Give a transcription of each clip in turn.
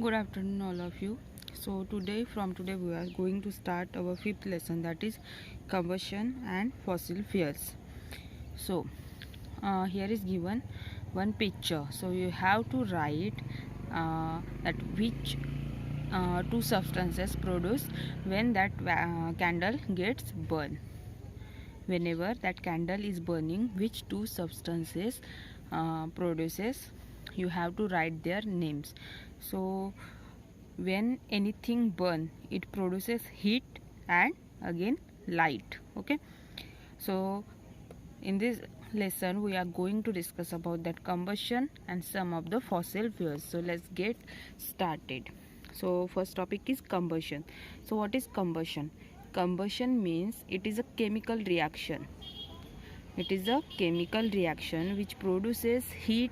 Good afternoon, all of you. So from today we are going to start our fifth lesson, that is combustion and fossil fuels. So here is given one picture. So you have to write that which two substances produce when that candle gets burned. Whenever that candle is burning, which two substances produces, you have to write their names. So when anything burn, it produces heat and again light. Okay, so in this lesson we are going to discuss about that combustion and some of the fossil fuels. So let's get started. So first topic is combustion. So what is combustion? Combustion means it is a chemical reaction. It is a chemical reaction which produces heat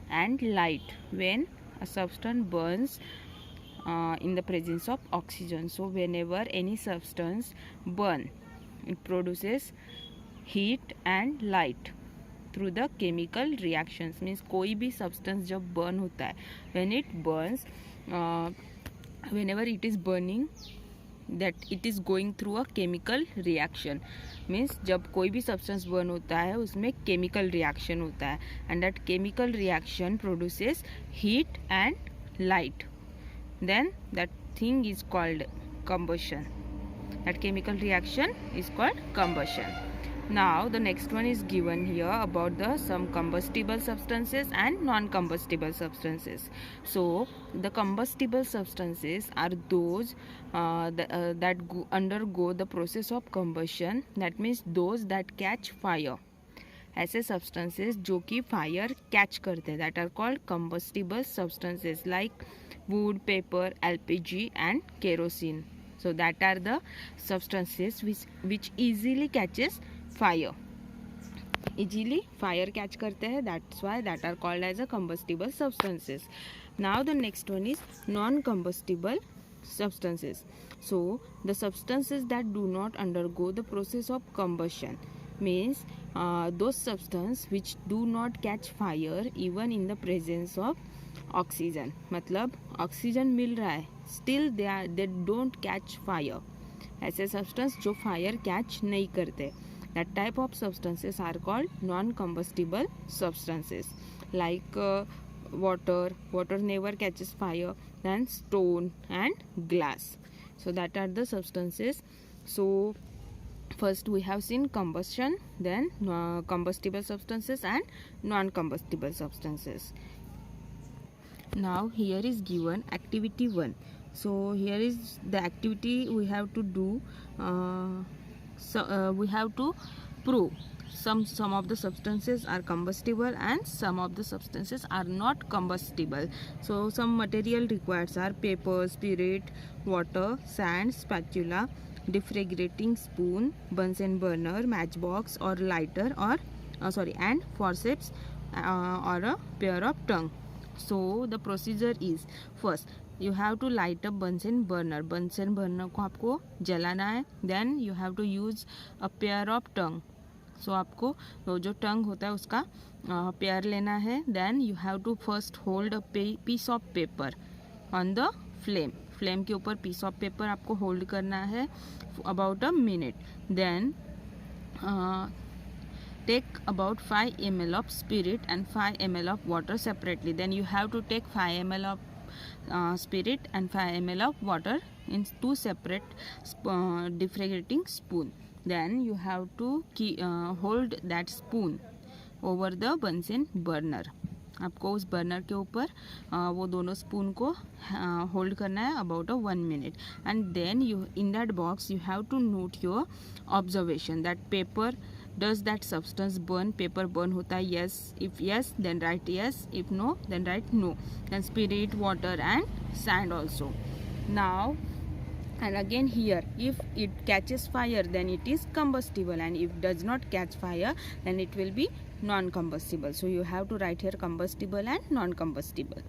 and light when a substance burns in the presence of oxygen. So whenever any substance burn, it produces heat and light through the chemical reactions. Means कोई भी substance जब burn होता है, when it burns, whenever it is burning, that it is going through a chemical reaction. Means जब कोई भी substance burn होता है उसमें chemical reaction होता है, and that chemical reaction produces heat and light. Then that thing is called combustion. That chemical reaction is called combustion. Now the next one is given here about the some combustible substances and non-combustible substances. So the combustible substances are those that undergo the process of combustion. That means those that catch fire. ऐसे substances जो कि fire catch करते हैं, that are called combustible substances like wood, paper, LPG and kerosene. So that are the substances which easily catches fire. Easily fire catch करते हैं, that's why that are called as a combustible substances. Now the next one is non-combustible substances. So the substances that do not undergo the process of combustion means those substances which do not catch fire even in the presence of oxygen. मतलब oxygen मिल रहा है, still they don't catch fire. ऐसे substance जो fire catch नहीं करते, that type of substances are called non combustible substances. Like water never catches fire, then stone and glass. So that are the substances. So first we have seen combustion, then combustible substances and non-combustible substances. Now here is given activity 1. So here is the activity we have to do. We have to prove some of the substances are combustible and some of the substances are not combustible. So some material required are paper, spirit, water, sand, spatula, defragerating spoon, Bunsen burner, matchbox or lighter, or and forceps or a pair of tongue. So the procedure is, first you have to light a Bunsen burner. Bunsen burner को आपको जलाना है. Then you have to use a pair of tongue. So आपको जो tongue होता है उसका pair लेना है. Then you have to first hold a piece of paper on the flame. Flame के ऊपर piece of paper आपको hold करना है about a minute. Then take about 5 ml of spirit and 5 ml of water separately. Then you have to take 5 ml of spirit and 5 ml of water in two separate defragerating spoon. Then you have to hold that spoon over the Bunsen burner. आपको उस burner के ऊपर वो दोनों spoon को hold करना है about 1 minute. And then you in that box you have to note your observation that paper, does that substance burn? Paper burn होता है, yes. If yes, then write yes. If no, then write no. Then spirit, water and sand also. Now and again here, if it catches fire then it is combustible, and if does not catch fire then it will be non-combustible. So you have to write here combustible and non-combustible.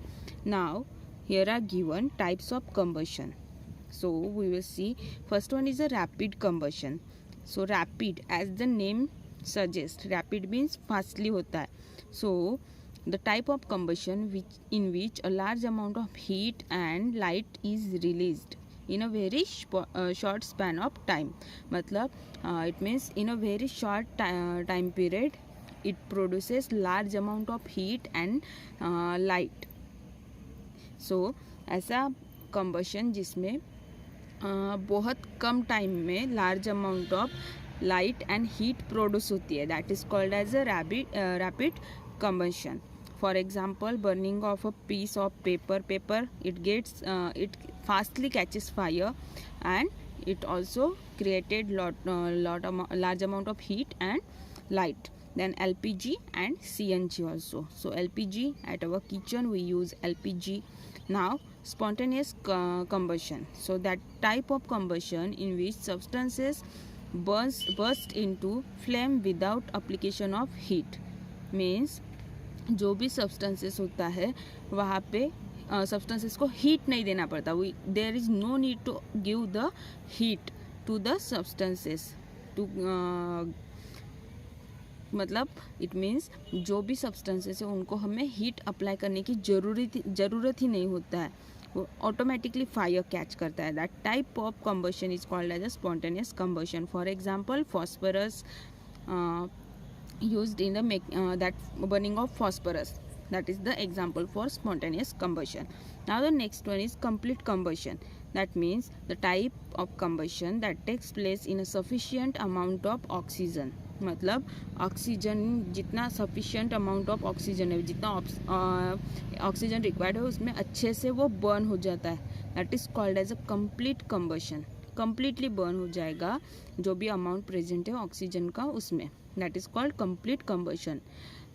Now here are given types of combustion. So we will see, first one is a rapid combustion. So rapid, as the name suggests, rapid means fastly होता है. So the type of combustion in which a large amount of heat and light is released in a very short span of time. मतलब it means in a very short time period it produces large amount of heat and light. So ऐसा combustion जिसमें बहुत कम time में large amount of light and heat produce होती है, that is called as a rapid combustion. For example, burning of a piece of paper, it fastly catches fire and it also created large amount of heat and light. Then LPG and CNG also. So LPG, at our kitchen we use LPG. Now spontaneous combustion, so that type of combustion in which substances burst into flame without application of heat, means जो भी substances होता है वहाँ पे substances को heat नहीं देना पड़ता. There is no need to give the heat to the substances to मतलब इट मीन्स जो भी सब्सटेंसेस है उनको हमें हीट अप्लाई करने की ज़रूरत ही नहीं होता है, वो ऑटोमेटिकली फायर कैच करता है. That type of combustion is called as a spontaneous combustion. For example phosphorus used in the that burning of phosphorus, that is the example for spontaneous combustion. Now the next one is complete combustion. That means the type of combustion that takes place in a sufficient amount of oxygen. मतलब oxygen जितना sufficient amount of oxygen है, जितना oxygen required है उसमें अच्छे से वो burn हो जाता है, that is called as a complete combustion. Completely burn हो जाएगा जो भी अमाउंट प्रेजेंट है ऑक्सीजन का उसमें, that is called complete combustion.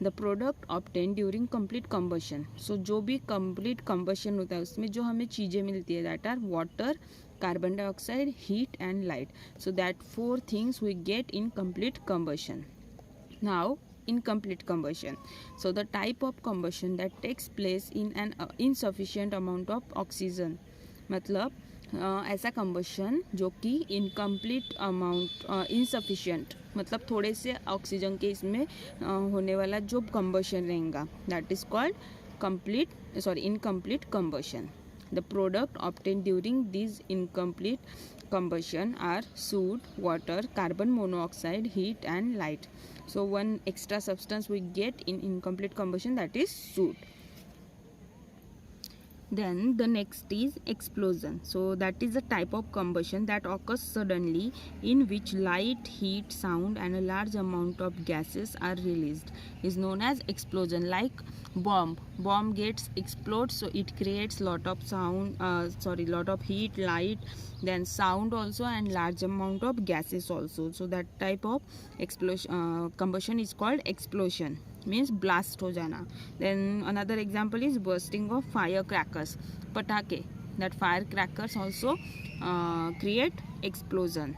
The product obtain during complete combustion. So जो भी कंप्लीट कम्बशन होता है उसमें जो हमें चीज़ें मिलती है that are water, carbon dioxide, heat and light. So that 4 things we get in complete combustion. Now incomplete combustion, so the type of combustion that takes place in an insufficient amount of oxygen. मतलब ऐसा combustion जो कि incomplete amount, insufficient मतलब थोड़े से oxygen के इसमें होने वाला जो कम्बशन रहेगा, that is called incomplete combustion. The product obtained during these incomplete combustion are soot, water, carbon monoxide, heat and light. So one extra substance we get in incomplete combustion, that is soot. Then the next is explosion. So that is a type of combustion that occurs suddenly in which light, heat, sound and a large amount of gases are released, is known as explosion. Like bomb gets explodes, so it creates lot of lot of heat, light, then sound also and large amount of gases also. So that type of explosion combustion is called explosion, means blast हो जाना. Then another example is bursting of firecrackers, पटाखे, that firecrackers also create explosion.